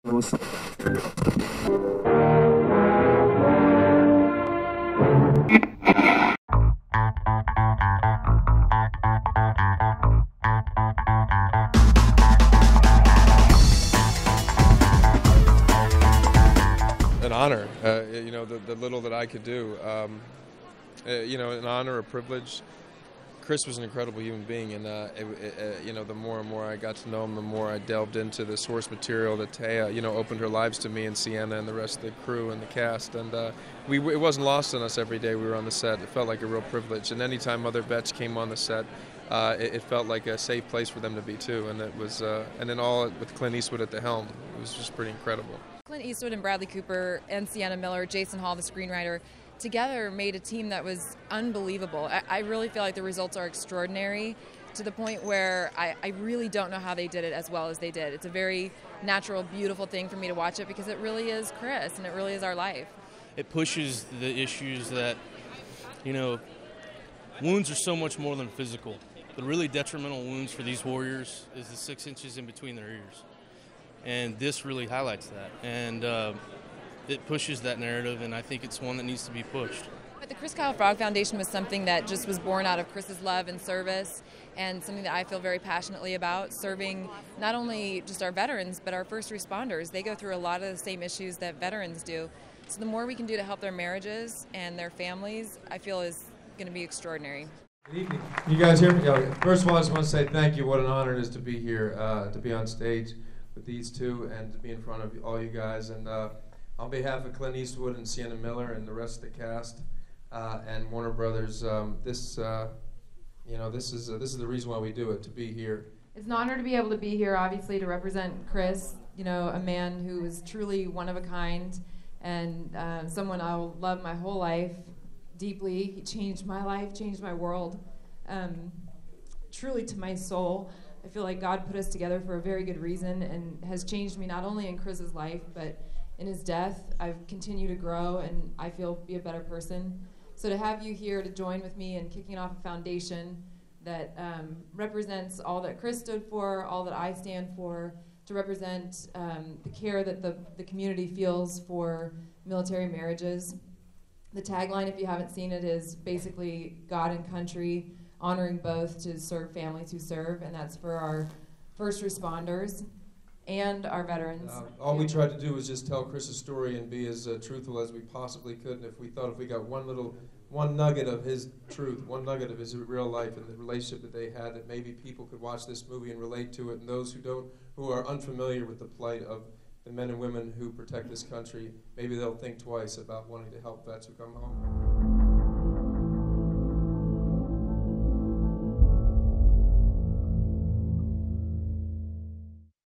An honor, you know, the little that I could do. You know, an honor, a privilege. Chris was an incredible human being, and you know, the more and more I got to know him, the more I delved into the source material that Taya, you know, opened her lives to me and Sienna and the rest of the crew and the cast. And it wasn't lost on us every day we were on the set. It felt like a real privilege. And anytime other vets came on the set, it felt like a safe place for them to be too. And it was, and then all with Clint Eastwood at the helm, it was just pretty incredible. Clint Eastwood and Bradley Cooper and Sienna Miller, Jason Hall, the screenwriter, together made a team that was unbelievable. I really feel like the results are extraordinary, to the point where I really don't know how they did it as well as they did. It's a very natural, beautiful thing for me to watch it, because it really is Chris and it really is our life. It pushes the issues that, you know, wounds are so much more than physical. The really detrimental wounds for these warriors is the 6 inches in between their ears. And this really highlights that. And it pushes that narrative, and I think it's one that needs to be pushed. But the Chris Kyle Frog Foundation was something that just was born out of Chris's love and service, and something that I feel very passionately about, serving not only just our veterans, but our first responders. They go through a lot of the same issues that veterans do. So the more we can do to help their marriages and their families, I feel is going to be extraordinary. Good evening. Can you guys hear me? First of all, I just want to say thank you. What an honor it is to be here, to be on stage with these two, and to be in front of all you guys. And on behalf of Clint Eastwood and Sienna Miller and the rest of the cast and Warner Brothers, you know, this is the reason why we do it, to be here. It's an honor to be able to be here, obviously, to represent Chris, you know, a man who is truly one of a kind, and someone I'll love my whole life deeply. He changed my life, changed my world, truly to my soul. I feel like God put us together for a very good reason, and has changed me not only in Chris's life, but in his death. I've continued to grow, and I feel be a better person. So to have you here to join with me in kicking off a foundation that represents all that Chris stood for, all that I stand for, to represent the care that the community feels for military marriages. The tagline, if you haven't seen it, is basically God and country, honoring both, to serve families who serve, and that's for our first responders and our veterans. All we tried to do was just tell Chris's story and be as truthful as we possibly could. And if we got one nugget of his truth, one nugget of his real life and the relationship that they had, that maybe people could watch this movie and relate to it. And those who are unfamiliar with the plight of the men and women who protect this country, maybe they'll think twice about wanting to help vets who come home.